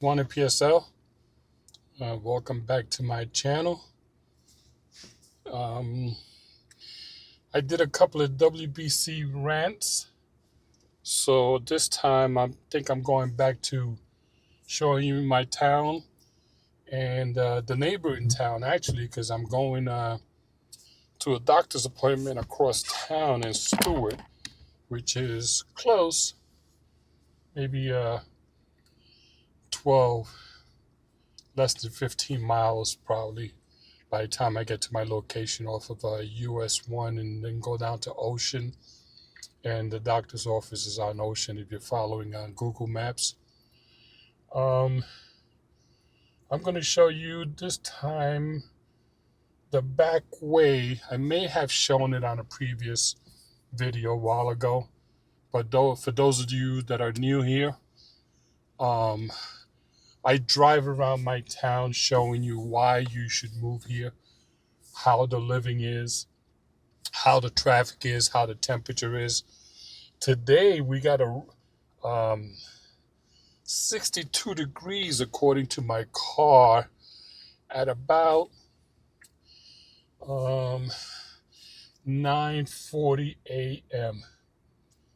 One PSL. Welcome back to my channel. Um, I did a couple of WBC rants, so this time I think I'm going back to showing you my town and the neighboring town actually, because I'm going to a doctor's appointment across town in Stuart, which is close, maybe 12, less than 15 miles probably. By the time I get to my location off of US 1 and then go down to Ocean. And the doctor's office is on Ocean if you're following on Google Maps. I'm going to show you this time the back way. I may have shown it on a previous video a while ago. But for those of you that are new here, I drive around my town showing you why you should move here, how the living is, how the traffic is, how the temperature is. Today we got a 62 degrees according to my car at about 9:40 a.m.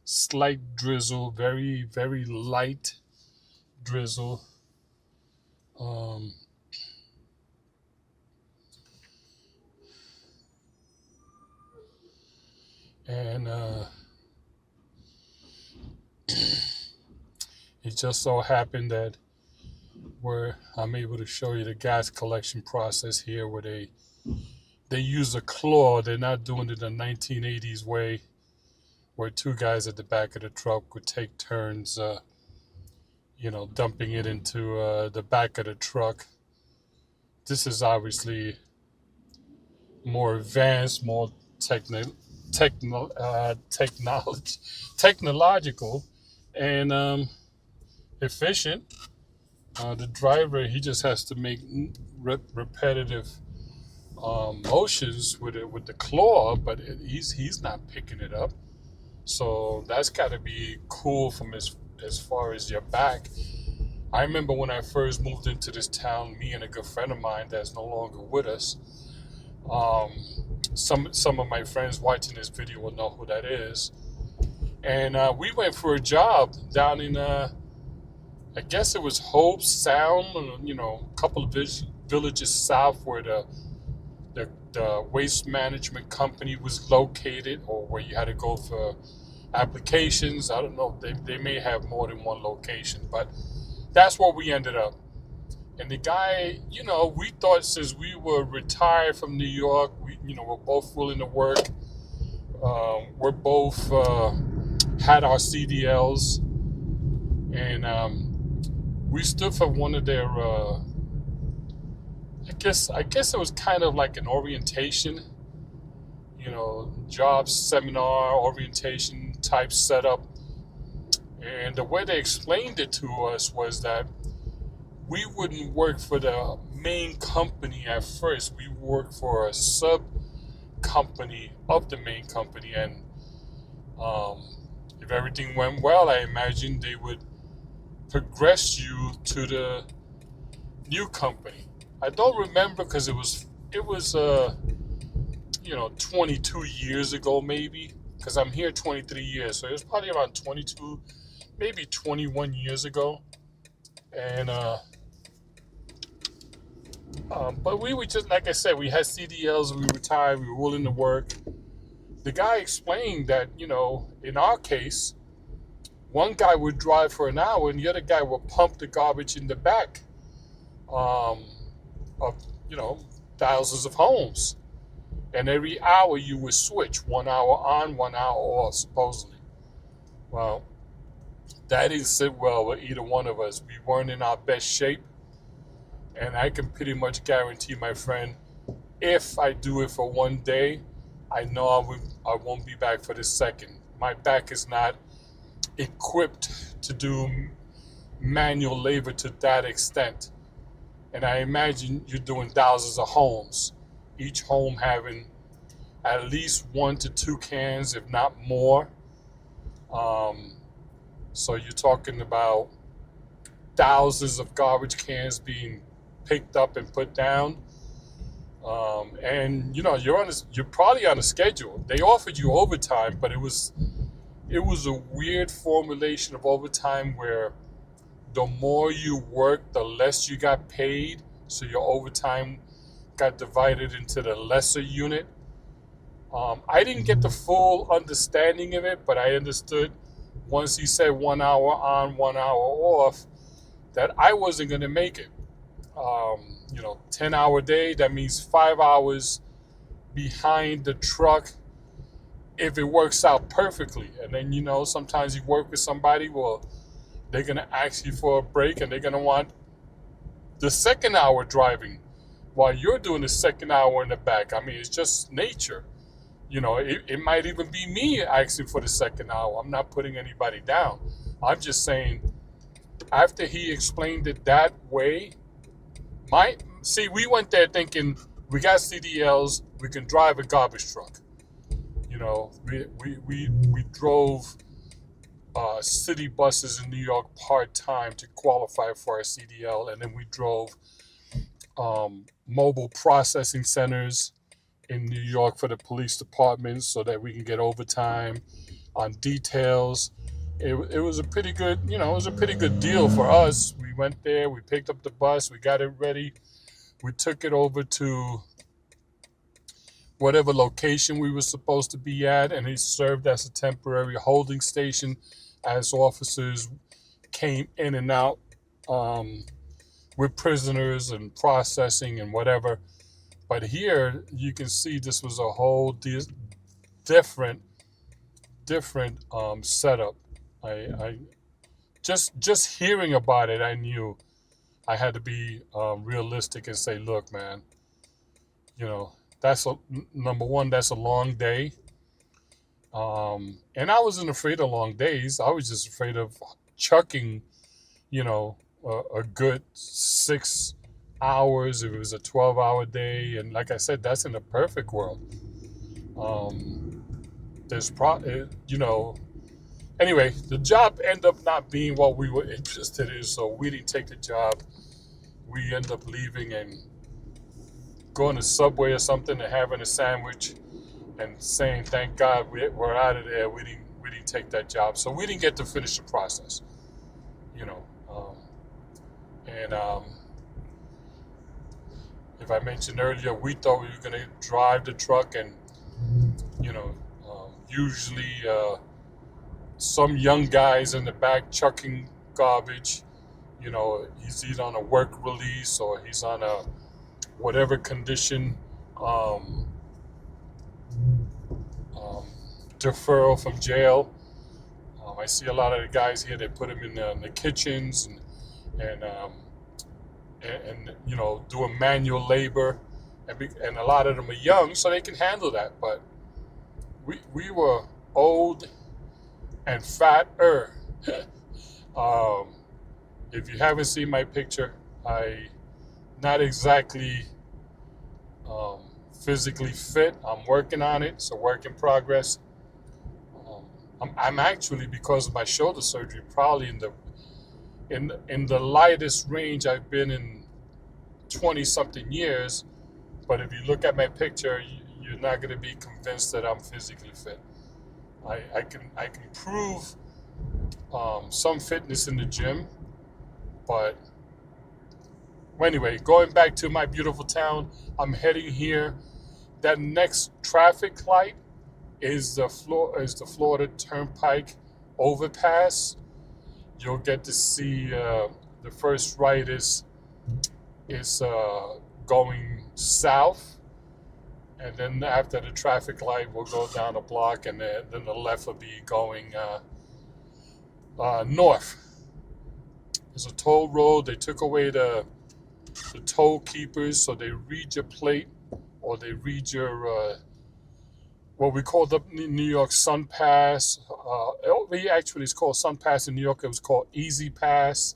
Slight drizzle, very, very light drizzle. And it just so happened that I'm able to show you the gas collection process here where they use a claw. They're not doing it the 1980s way where two guys at the back of the truck would take turns, dumping it into the back of the truck. This is obviously more advanced, more technological, and efficient. The driver, he just has to make repetitive motions with the claw, but he's not picking it up. So that's got to be cool from as far as your back. I remember when I first moved into this town, me and a good friend of mine that's no longer with us. Some of my friends watching this video will know who that is. And we went for a job down in I guess it was Hope Sound, a couple of villages south where the waste management company was located, or where you had to go for applications. I don't know, they may have more than one location, but that's where we ended up. And the guy, we thought since we were retired from New York, we're both willing to work. We're both had our CDLs, and we stood for one of their I guess it was kind of like an orientation, job seminar orientation type setup. And the way they explained it to us was that we wouldn't work for the main company at first. We worked for a sub company of the main company, and if everything went well, I imagine they would progress you to the new company. I don't remember because it was 22 years ago maybe, because I'm here 23 years, so it was probably around 22, maybe 21 years ago. And but we were just, like I said, we had CDLs, we retired, we were willing to work. The guy explained that, in our case, one guy would drive for an hour and the other guy would pump the garbage in the back of, thousands of homes. And every hour you would switch, 1 hour on, 1 hour off, supposedly. Well, that didn't sit well with either one of us. We weren't in our best shape. And I can pretty much guarantee, my friend, if I do it for one day, I know I won't be back for the second. My back is not equipped to do manual labor to that extent. And I imagine you're doing thousands of homes, each home having at least 1 to 2 cans, if not more. So you're talking about thousands of garbage cans being picked up and put down. And you're probably on a schedule. They offered you overtime, but it was a weird formulation of overtime where the more you worked, the less you got paid. So your overtime got divided into the lesser unit. I didn't get the full understanding of it, but I understood once he said 1 hour on, 1 hour off, that I wasn't going to make it. 10-hour day, that means 5 hours behind the truck if it works out perfectly. And then, sometimes you work with somebody, well, they're going to ask you for a break and they're going to want the second hour driving while you're doing the second hour in the back. I mean, it's just nature. It might even be me asking for the second hour. I'm not putting anybody down. I'm just saying, after he explained it that way, we went there thinking we got CDLs, we can drive a garbage truck. We drove city buses in New York part-time to qualify for our CDL, and then we drove mobile processing centers in New York for the police department so that we can get overtime on details. It was a pretty good, deal for us. We went there, we picked up the bus, we got it ready, we took it over to whatever location we were supposed to be at, and it served as a temporary holding station as officers came in and out with prisoners and processing and whatever. But here you can see this was a whole different setup. I just hearing about it, I knew I had to be realistic and say, look, man, number one, that's a long day. And I wasn't afraid of long days. I was just afraid of chucking, a good 6 hours if it was a 12-hour day. And like I said, that's in a perfect world. Anyway, the job ended up not being what we were interested in, so we didn't take the job. We ended up leaving and going to Subway or something and having a sandwich and saying, thank God we're out of there. We didn't take that job. So we didn't get to finish the process, if I mentioned earlier, we thought we were going to drive the truck and, usually some young guys in the back chucking garbage. He's either on a work release or he's on a whatever condition deferral from jail. I see a lot of the guys here, they put them in the kitchens and doing manual labor, and a lot of them are young, so they can handle that. But we were old and fatter. If you haven't seen my picture, I not exactly physically fit. I'm working on it. It's a work in progress. I'm actually, because of my shoulder surgery, probably in the lightest range I've been in 20-something years. But if you look at my picture, you're not going to be convinced that I'm physically fit. I can prove some fitness in the gym, but anyway, going back to my beautiful town, I'm heading here. That next traffic light is the Florida Turnpike overpass. You'll get to see the first right is going south, and then after the traffic light, we'll go down a block, and then the left will be going north. There's a toll road. They took away the toll keepers, so they read your plate, or they read your what we call the New York Sun Pass. Actually, it's called Sun Pass in New York. It was called Easy Pass,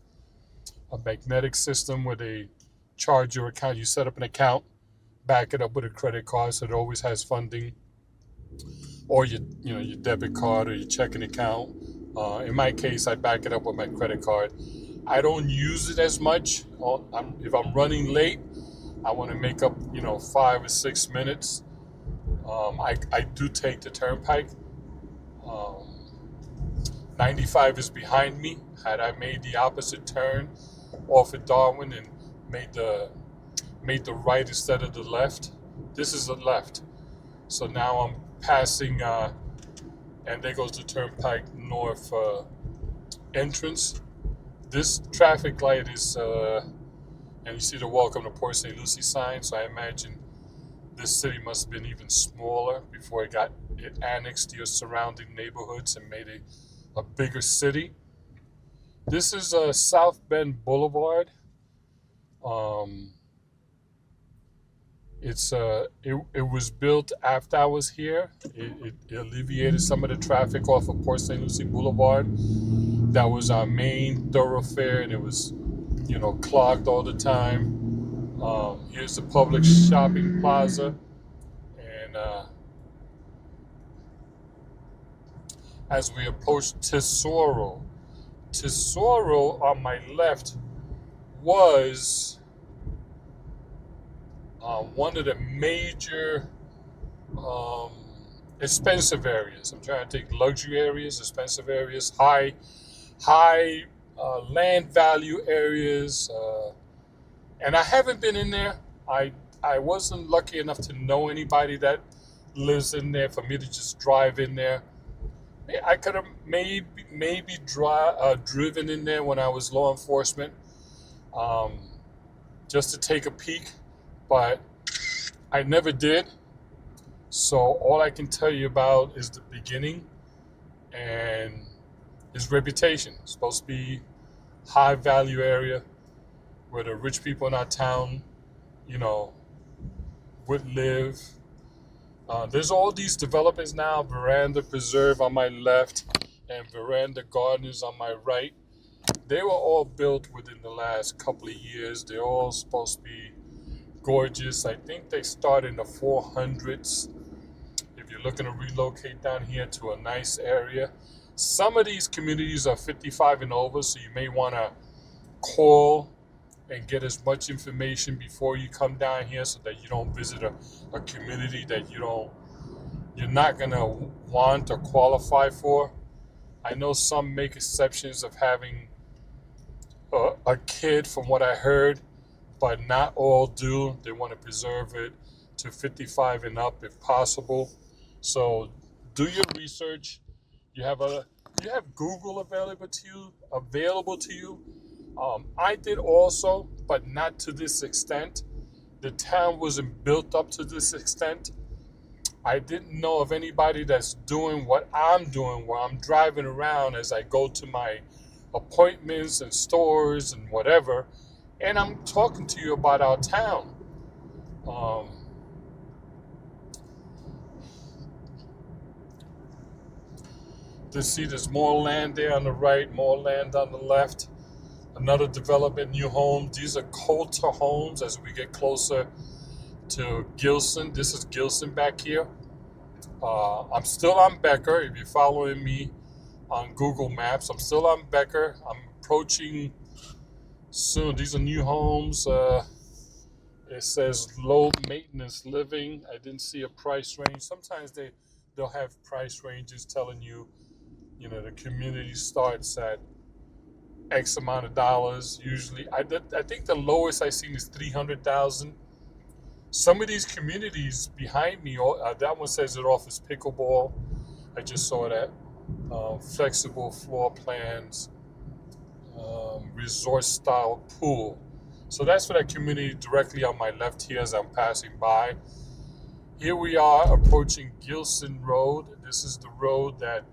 a magnetic system where they charge your account. You set up an account, back it up with a credit card, so it always has funding, or your debit card or your checking account. In my case, I back it up with my credit card. I don't use it as much. If I'm running late, I want to make up, 5 or 6 minutes. I do take the turnpike. Um, 95 is behind me. Had I made the opposite turn off at Darwin and made the right instead of the left, this is the left. So now I'm passing, and there goes the turnpike north entrance. This traffic light is, and you see the welcome to Port St Lucie sign. So I imagine this city must have been even smaller before it annexed your surrounding neighborhoods and made a bigger city. This is South Bend Boulevard. It was built after I was here. It alleviated some of the traffic off of Port St Lucie Boulevard. That was our main thoroughfare, and it was, clogged all the time. Here's the public shopping plaza, and as we approach Tesoro on my left was one of the major expensive areas. I'm trying to think luxury areas, expensive areas, high land value areas, and I haven't been in there. I wasn't lucky enough to know anybody that lives in there for me to just drive in there. I could have maybe driven in there when I was law enforcement, just to take a peek, but I never did. So all I can tell you about is the beginning and his reputation. It's supposed to be high value area where the rich people in our town, would live. There's all these developments now, Veranda Preserve on my left and Veranda Gardens on my right. They were all built within the last couple of years. They're all supposed to be gorgeous. I think they start in the 400s. If you're looking to relocate down here to a nice area. Some of these communities are 55 and over, so you may want to call and get as much information before you come down here so that you don't visit a community that you're not going to want or qualify for. I know some make exceptions of having a kid, from what I heard, but not all do. They want to preserve it to 55 and up if possible. So do your research. You have Google available to you. I did also, but not to this extent. The town wasn't built up to this extent. I didn't know of anybody that's doing what I'm doing, where I'm driving around as I go to my appointments and stores and whatever, and I'm talking to you about our town. There's more land there on the right, more land on the left. Another development, new homes. These are Coulter homes as we get closer to Gilson. This is Gilson back here. I'm still on Becker. If you're following me on Google Maps, I'm still on Becker. I'm approaching soon. These are new homes. It says low maintenance living. I didn't see a price range. Sometimes they'll have price ranges telling you, the community starts at X amount of dollars. Usually, I think the lowest I've seen is $300,000. Some of these communities behind me, that one says it offers pickleball. I just saw that. Flexible floor plans, resort style pool. So that's for that community directly on my left here as I'm passing by. Here we are approaching Gilson Road. This is the road that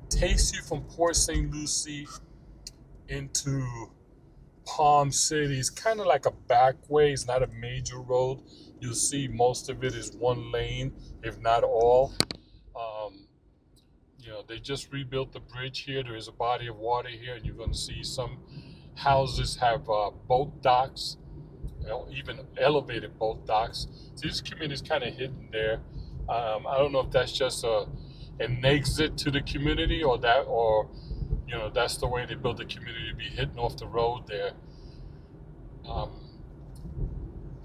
takes you from Port St Lucie into Palm City. It's kind of like a back way. It's not a major road. You'll see most of it is one lane, if not all. They just rebuilt the bridge here. There is a body of water here, and you're going to see some houses have boat docks, even elevated boat docks. So this community is kind of hidden there. I don't know if that's just an exit to the community, or That's the way they built the community, to be hitting off the road there. Um,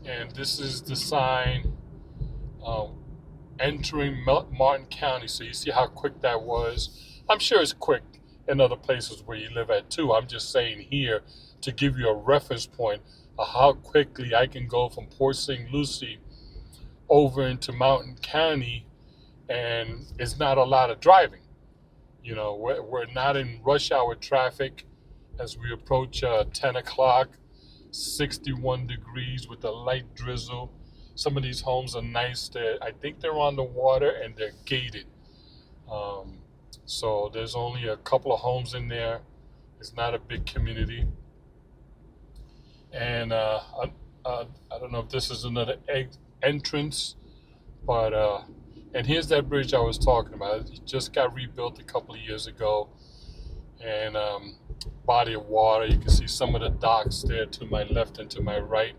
and this is the sign entering Martin County. So you see how quick that was. I'm sure it's quick in other places where you live at too. I'm just saying here to give you a reference point of how quickly I can go from Port St Lucie over into Mountain County, and it's not a lot of driving. We're not in rush hour traffic as we approach 10 o'clock, 61 degrees with a light drizzle. Some of these homes are nice. I think they're on the water and they're gated. So there's only a couple of homes in there. It's not a big community. And I don't know if this is another entrance, but and here's that bridge I was talking about. It just got rebuilt a couple of years ago, and body of water. You can see some of the docks there to my left and to my right.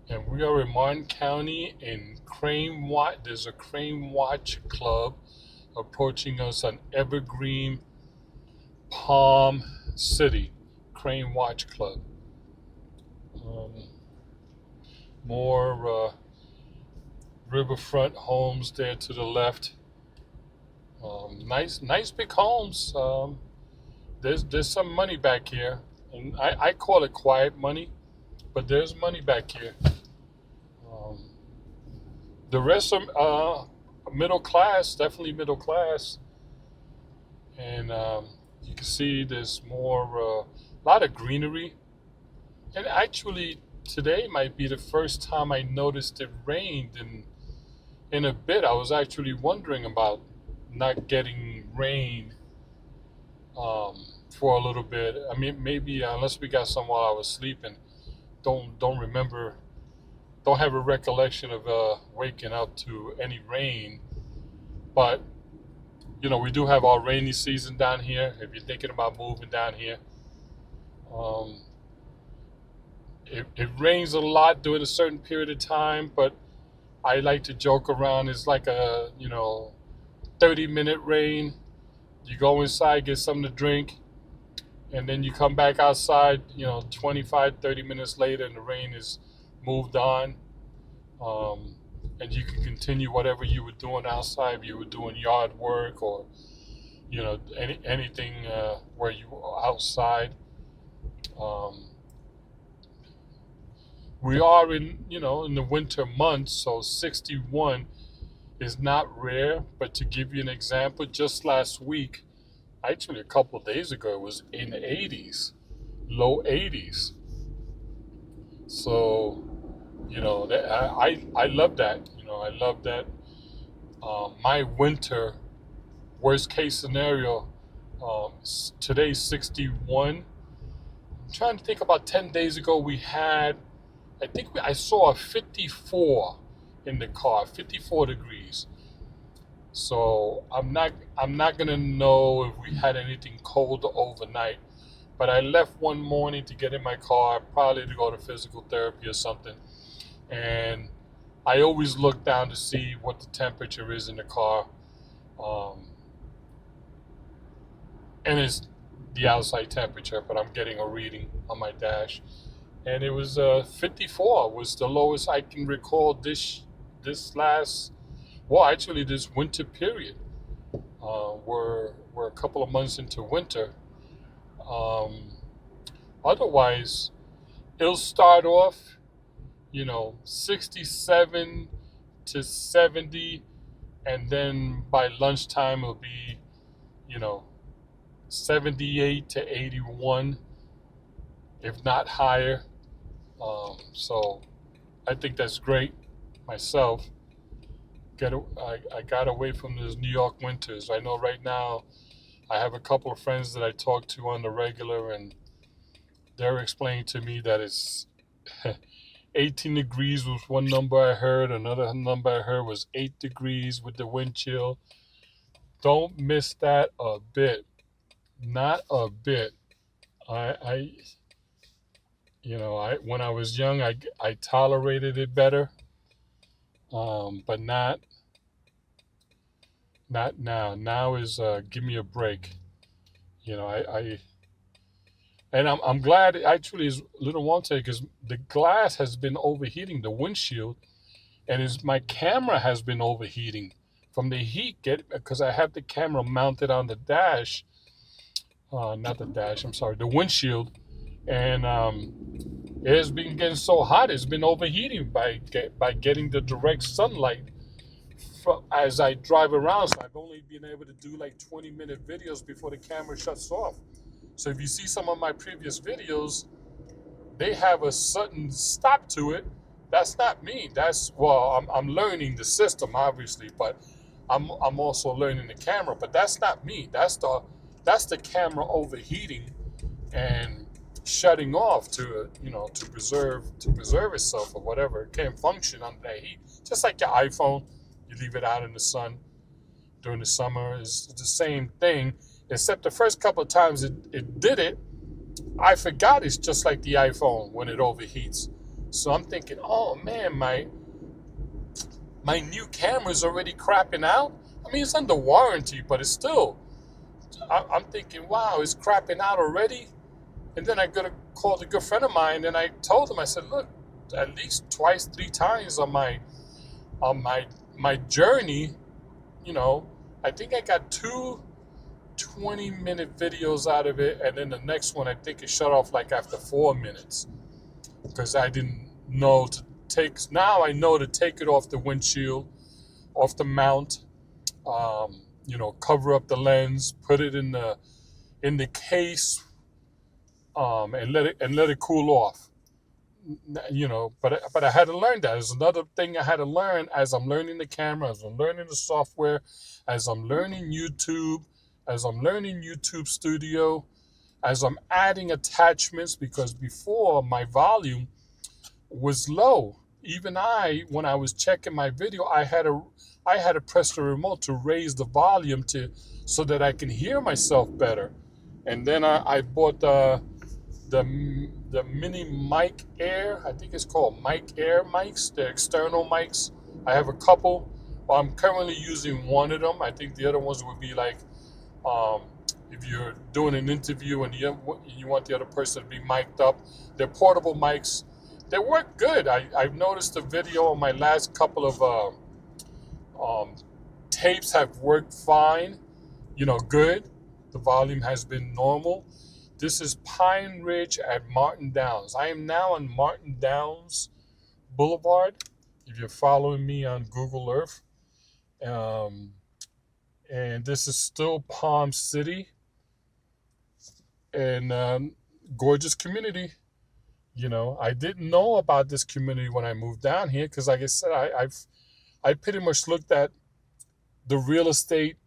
And we are in Martin County in Crane Watch. There's a Crane Watch Club approaching us on Evergreen, Palm City. Crane Watch Club. More riverfront homes there to the left. Nice big homes. There's some money back here, and I call it quiet money, but there's money back here. The rest are middle class, definitely middle class, and you can see there's more, a lot of greenery, and actually today might be the first time I noticed it rained in a bit. I was actually wondering about not getting rain for a little bit. I mean, maybe unless we got some while I was sleeping. Don't remember. Don't have a recollection of waking up to any rain. But we do have our rainy season down here. If you're thinking about moving down here, it rains a lot during a certain period of time. But I like to joke around. It's like a 30-minute rain. You go inside, get something to drink, and then you come back outside, 25, 30 minutes later, and the rain is moved on. And you can continue whatever you were doing outside. If you were doing yard work or, anything where you were outside. We are in the winter months, so 61 is not rare. But to give you an example, just last week, actually a couple of days ago, it was in the 80s, low 80s. So, I love that. I love that. My winter, worst case scenario, today's 61. I'm trying to think, about 10 days ago we had, I saw a 54 in the car, 54 degrees. So I'm not gonna know if we had anything cold overnight. But I left one morning to get in my car, probably to go to physical therapy or something. And I always look down to see what the temperature is in the car. And it's the outside temperature, but I'm getting a reading on my dash. And it was 54 was the lowest I can recall this winter period. We're a couple of months into winter. Otherwise, it'll start off, 67 to 70, and then by lunchtime it'll be, 78 to 81, if not higher. So I think that's great myself. I got away from those New York winters. I know right now I have a couple of friends that I talk to on the regular, and they're explaining to me that it's 18 degrees was one number I heard. Another number I heard was 8 degrees with the wind chill. Don't miss that a bit. Not a bit. When I was young, I tolerated it better, but not Not now. Now is give me a break. You know, and I'm glad it actually is a little wanted because the glass has been overheating the windshield, and is my camera has been overheating from the heat get because I have the camera mounted on the dash, not the dash. I'm sorry, the windshield, and it's been getting so hot. It's been overheating by getting the direct sunlight as I drive around. So I've only been able to do like 20-minute videos before the camera shuts off. So if you see some of my previous videos, they have a sudden stop to it. That's not me. I'm learning the system obviously, but I'm also learning the camera. But that's not me. That's the camera overheating and shutting off to preserve itself or whatever. It can't function under that heat. Just like your iPhone, you leave it out in the sun during the summer. It's the same thing, except the first couple of times it did it, I forgot it's just like the iPhone when it overheats. So I'm thinking, oh man, my new camera's already crapping out. I mean, it's under warranty, but it's still. I'm thinking, wow, it's crapping out already. And then I called a good friend of mine, and I told him, I said, look, at least twice, 3 times on my journey, I think I got 2 20-minute videos out of it, and then the next one I think it shut off like after 4 minutes because I didn't know to take. Now I know to take it off the windshield, off the mount, cover up the lens, put it in the case, and let it cool off. But I had to learn that. There's another thing I had to learn as I'm learning the camera, as I'm learning the software, as I'm learning YouTube, as I'm learning YouTube Studio, as I'm adding attachments, because before my volume was low. Even when I was checking my video, I had to press the remote to raise the volume so that I can hear myself better. And then I bought the mini mic air. I think it's called mic air mics, the external mics. I have a couple. I'm currently using one of them. I think the other ones would be like, if you're doing an interview and you want the other person to be mic'd up. They're portable mics. They work good. I've noticed the video on my last couple of tapes have worked fine. Good. The volume has been normal. This is Pine Ridge at Martin Downs. I am now on Martin Downs Boulevard, if you're following me on Google Earth. And this is still Palm City. And gorgeous community. I didn't know about this community when I moved down here because, like I said, I pretty much looked at the real estate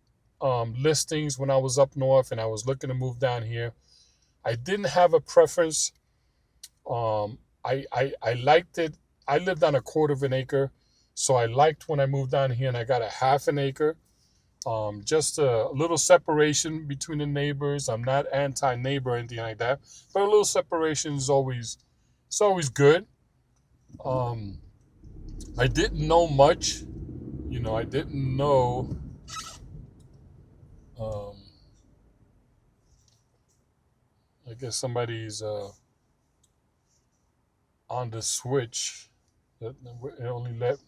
listings when I was up north and I was looking to move down here. I didn't have a preference. I liked it. I lived on a quarter of an acre, so I liked when I moved down here and I got a half an acre. Just a little separation between the neighbors. I'm not anti-neighbor or anything like that, but a little separation is always good. I didn't know much. I didn't know. I guess somebody's on the switch. It only let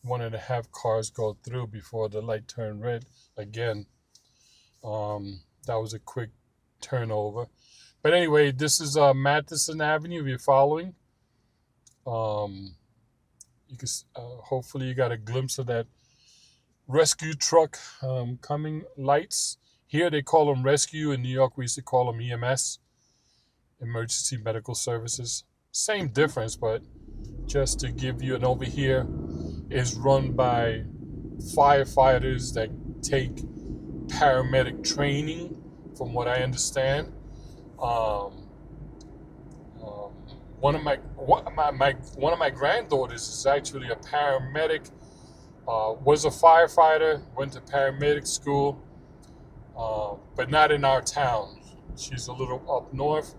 1.5 cars go through before the light turned red again. That was a quick turnover. But anyway, this is Matheson Avenue. If you're following, you can hopefully you got a glimpse of that rescue truck coming lights. Here they call them rescue. In New York, we used to call them EMS, emergency medical services. Same difference, but just to give you an over here is run by firefighters that take paramedic training, from what I understand. One of my granddaughters is actually a paramedic. Was a firefighter, went to paramedic school, but not in our town. She's a little up north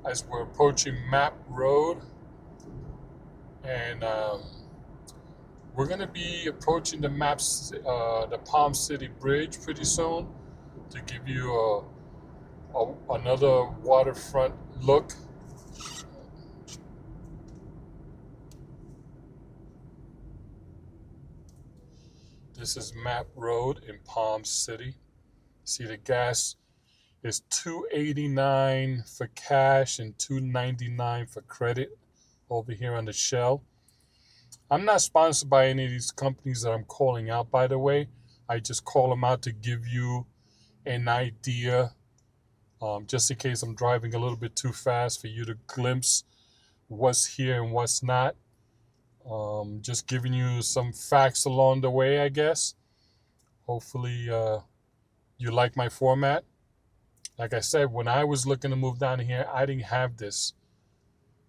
as we're approaching Map Road. And We're going to be approaching the Palm City Bridge pretty soon to give you another waterfront look. This is Map Road in Palm City. See, the gas is $2.89 for cash and $2.99 for credit over here on the Shell. I'm not sponsored by any of these companies that I'm calling out, by the way. I just call them out to give you an idea, just in case I'm driving a little bit too fast for you to glimpse what's here and what's not. Just giving you some facts along the way, I guess. Hopefully you like my format. Like I said, when I was looking to move down here, I didn't have this.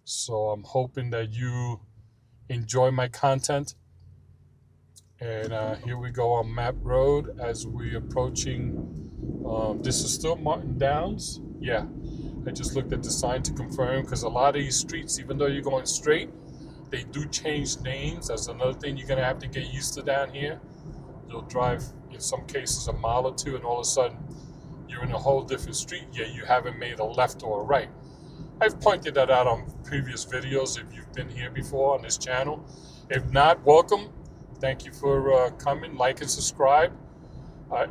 So I'm hoping that you enjoy my content. And here we go on Map Road as we're approaching. This is still Martin Downs. Yeah, I just looked at the sign to confirm, because a lot of these streets, even though you're going straight, they do change names. That's another thing you're going to have to get used to down here. You'll drive, in some cases, a mile or two, and all of a sudden, you're in a whole different street, yet you haven't made a left or a right. I've pointed that out on previous videos if you've been here before on this channel. If not, welcome. Thank you for coming. Like and subscribe.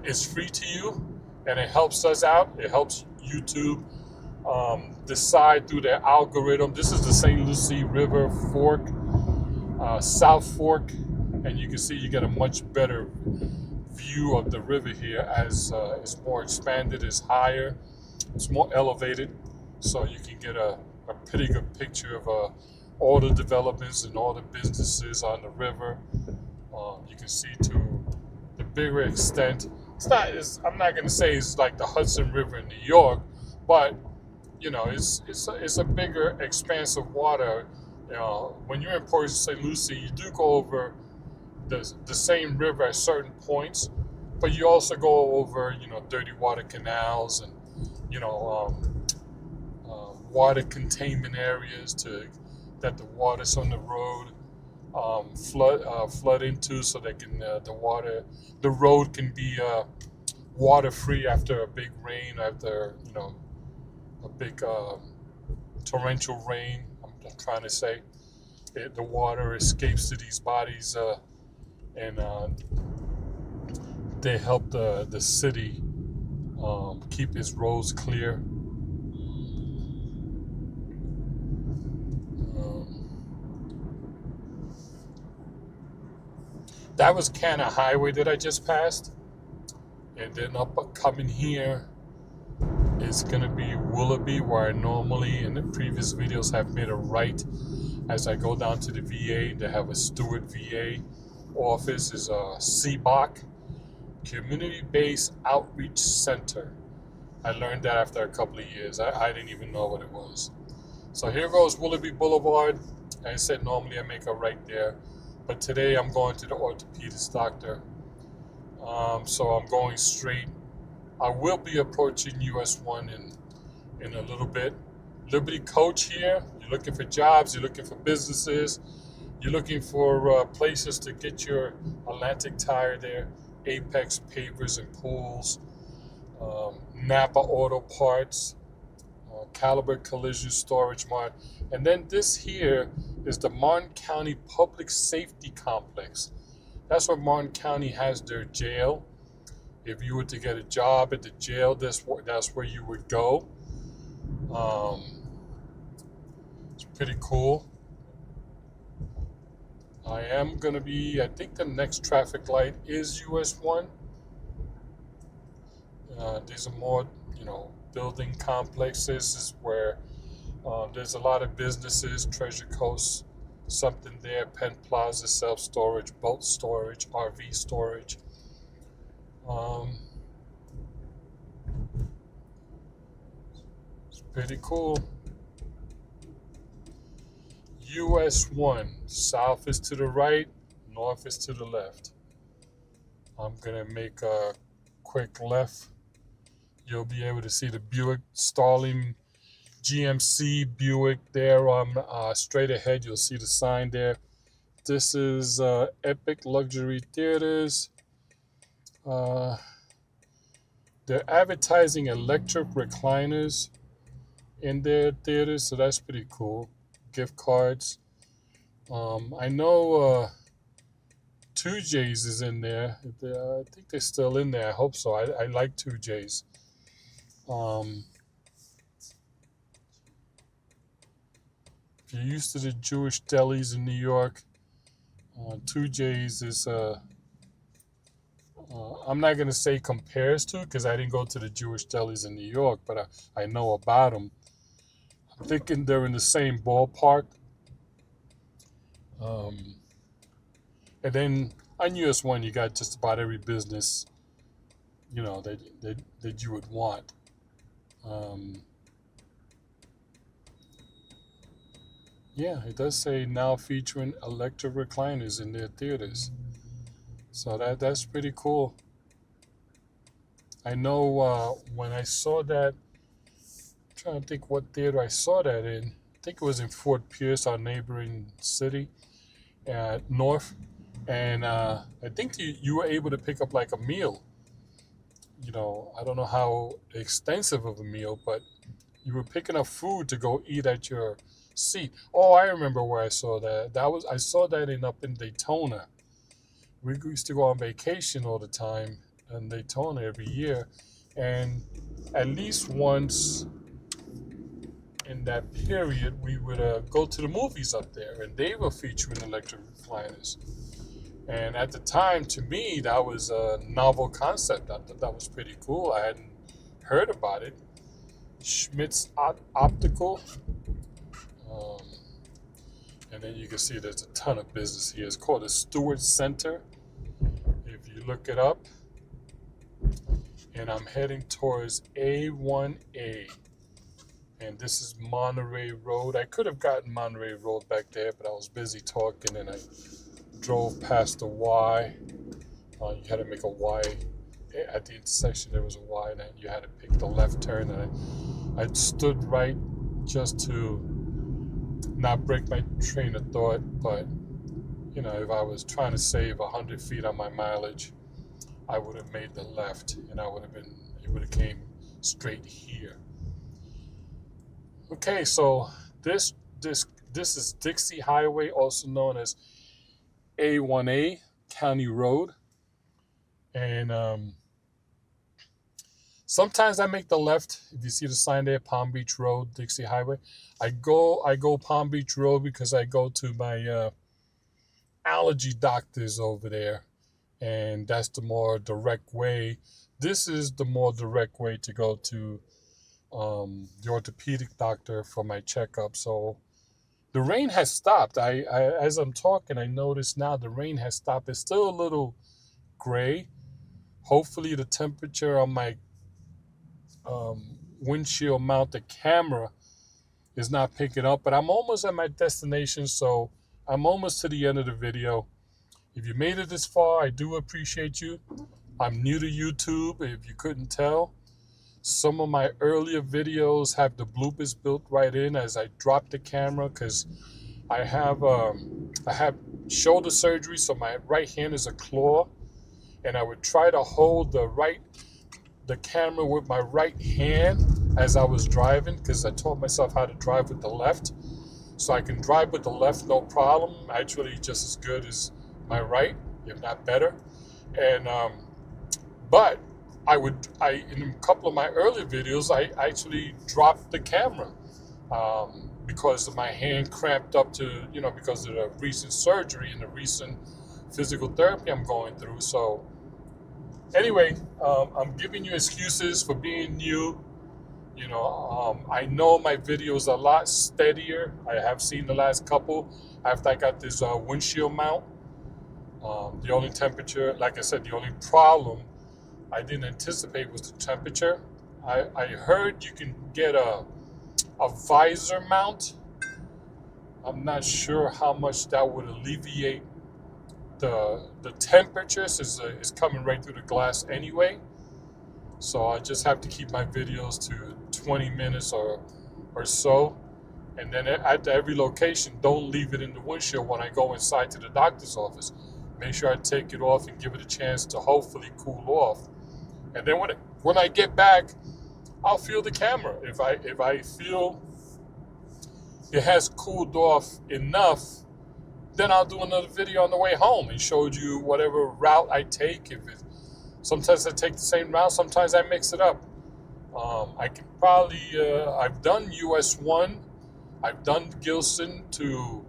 It's free to you, and it helps us out. It helps YouTube decide through their algorithm. This is the St. Lucie River Fork, South Fork, and you can see you get a much better view of the river here as it's more expanded, it's higher, it's more elevated, so you can get a pretty good picture of all the developments and all the businesses on the river. You can see to the bigger extent. I'm not going to say it's like the Hudson River in New York, but you know, it's a bigger expanse of water. When you're in Port St Lucie, you do go over the same river at certain points, but you also go over, dirty water canals and, water containment areas that the waters on the road flood into, so that the road can be water free after a big rain, after a big torrential rain. I'm trying to say the water escapes to these bodies, and they help the city keep its roads clear. That was Canna Highway that I just passed, and then coming here is going to be Willoughby, where I normally in the previous videos have made a right as I go down to the VA. They have a Stuart VA office, is a CBOC, Community-Based Outreach Center. I learned that after a couple of years. I didn't even know what it was. So here goes Willoughby Boulevard. I said normally I make a right there, but today I'm going to the orthopedist doctor. So I'm going straight. I will be approaching US 1 in a little bit. Liberty Coach here. You're looking for jobs. You're looking for businesses. You're looking for places to get your Atlantic tire there. Apex Pavers and Pools. Napa Auto Parts. Caliber Collision Storage Mart. And then this here is the Martin County Public Safety Complex. That's where Martin County has their jail. If you were to get a job at the jail, that's where you would go. It's pretty cool. I am going to be, I think the next traffic light is US 1. These are more, building complexes. This is where there's a lot of businesses, Treasure Coast, something there, Penn Plaza, self-storage, boat storage, RV storage. It's pretty cool. US 1, south is to the right, north is to the left. I'm going to make a quick left. You'll be able to see the Buick Starling GMC Buick there. Straight ahead, you'll see the sign there. This is Epic Luxury Theaters. Uh, they're advertising electric recliners in their theaters, so that's pretty cool. Gift cards. I know 2J's is in there. I think they're still in there. I hope so. I like 2J's. Um, if you're used to the Jewish delis in New York, 2J's is, I'm not going to say compares to, because I didn't go to the Jewish delis in New York, but I know about them. I'm thinking they're in the same ballpark. And then on US 1, you got just about every business, that you would want. Yeah, it does say now featuring electric recliners in their theaters. So that's pretty cool. I know when I saw that, I'm trying to think what theater I saw that in. I think it was in Fort Pierce, our neighboring city, north. And I think you were able to pick up like a meal. I don't know how extensive of a meal, but you were picking up food to go eat at your seat. Oh, I remember where I saw that. I saw that up in Daytona. We used to go on vacation all the time in Daytona every year, and at least once in that period, we would go to the movies up there, and they were featuring electric recliners. And at the time, to me, that was a novel concept. I thought that was pretty cool. I hadn't heard about it. Schmidt's Optical. And then you can see there's a ton of business here. It's called the Stuart Center. If you look it up. And I'm heading towards A1A. And this is Monterey Road. I could have gotten Monterey Road back there, but I was busy talking and I drove past the Y. You had to make a Y. At the intersection, there was a Y, and then you had to pick the left turn. And I stood right just to not break my train of thought. But, if I was trying to save 100 feet on my mileage, I would have made the left, and it would have came straight here. Okay, so this is Dixie Highway, also known as A1A County Road, and sometimes I make the left. If you see the sign there, Palm Beach Road, Dixie Highway, I go Palm Beach Road because I go to my allergy doctors over there, and that's the more direct way. This is the more direct way to go to the orthopedic doctor for my checkup. So the rain has stopped. I as I'm talking, I notice now the rain has stopped. It's still a little gray. Hopefully the temperature on my windshield mounted camera is not picking up, but I'm almost at my destination, so I'm almost to the end of the video. If you made it this far, I do appreciate you. I'm new to YouTube, if you couldn't tell. Some of my earlier videos have the bloopers built right in as I drop the camera, because I have shoulder surgery, so my right hand is a claw, and I would try to hold the camera with my right hand as I was driving, because I taught myself how to drive with the left. So I can drive with the left, no problem. Actually, just as good as my right, if not better. And but in a couple of my earlier videos, I actually dropped the camera because of my hand cramped up because of the recent surgery and the recent physical therapy I'm going through. So anyway, I'm giving you excuses for being new. I know my videos are a lot steadier. I have seen the last couple after I got this windshield mount. The only temperature, like I said, the only problem I didn't anticipate was the temperature. I heard you can get a visor mount. I'm not sure how much that would alleviate the temperature, since it's coming right through the glass anyway. So I just have to keep my videos to 20 minutes or so. And then at every location, don't leave it in the windshield when I go inside to the doctor's office. Make sure I take it off and give it a chance to hopefully cool off. And then when I get back, I'll feel the camera. If I feel it has cooled off enough, then I'll do another video on the way home and show you whatever route I take. Sometimes I take the same route, sometimes I mix it up. I can probably, I've done US 1, I've done Gilson to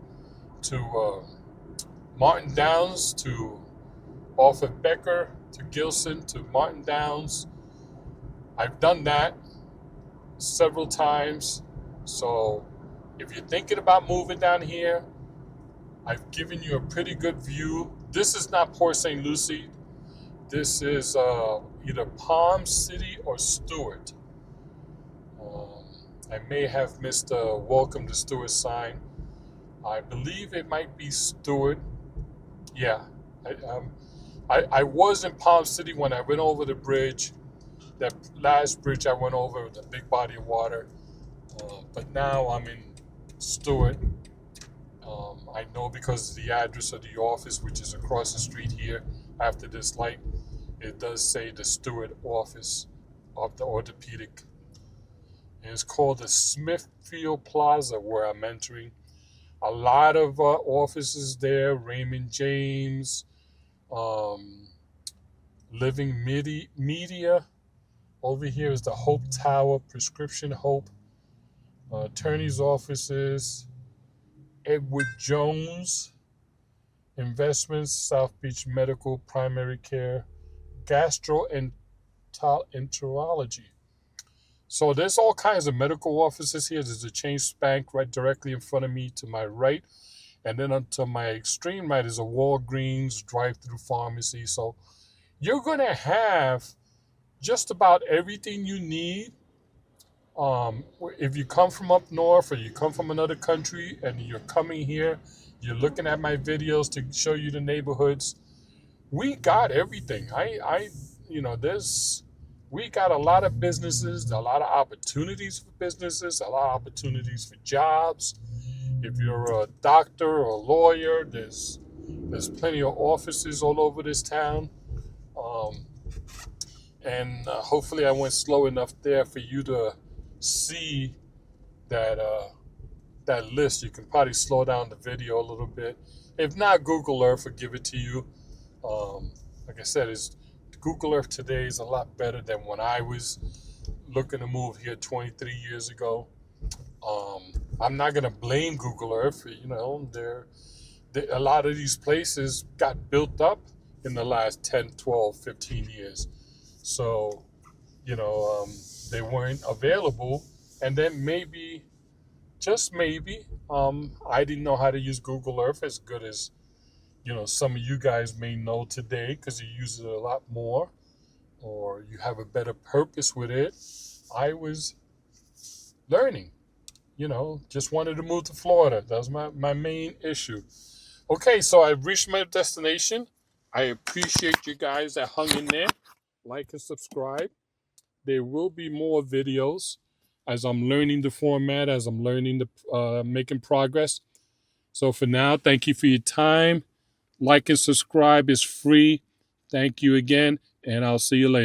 Martin Downs, to off of Becker, to Gilson, to Martin Downs. I've done that several times. So if you're thinking about moving down here, I've given you a pretty good view. This is not Port St Lucie. This is either Palm City or Stuart. I may have missed a welcome to Stuart sign. I believe it might be Stuart. Yeah. I was in Palm City when I went over the bridge. That last bridge I went over with a big body of water. But now I'm in Stuart. I know because of the address of the office, which is across the street here after this light, it does say the Stuart office of the orthopedic. And it's called the Smithfield Plaza where I'm entering. A lot of offices there, Raymond James, Living Media. Over here is the Hope Tower, Prescription Hope, attorney's offices, Edward Jones, Investments, South Beach Medical, Primary Care, Gastroenterology. So there's all kinds of medical offices here. There's a Chase Bank right directly in front of me to my right. And then to my extreme right is a Walgreens drive-through pharmacy. So you're going to have just about everything you need. If you come from up north or you come from another country and you're coming here, you're looking at my videos to show you the neighborhoods, we got everything. We got a lot of businesses, a lot of opportunities for businesses, a lot of opportunities for jobs. If you're a doctor or a lawyer, there's plenty of offices all over this town. And hopefully I went slow enough there for you to see that list. You can probably slow down the video a little bit. If not, Google Earth will give it to you. Like I said, Google Earth today is a lot better than when I was looking to move here 23 years ago. I'm not going to blame Google Earth. A lot of these places got built up in the last 10, 12, 15 years. So, they weren't available. And then maybe, just maybe, I didn't know how to use Google Earth as good as, some of you guys may know today because you use it a lot more or you have a better purpose with it. I was learning, just wanted to move to Florida. That was my main issue. Okay, so I've reached my destination. I appreciate you guys that hung in there. Like and subscribe. There will be more videos as I'm learning the format, as I'm learning making progress. So for now, thank you for your time. Like and subscribe is free. Thank you again, and I'll see you later.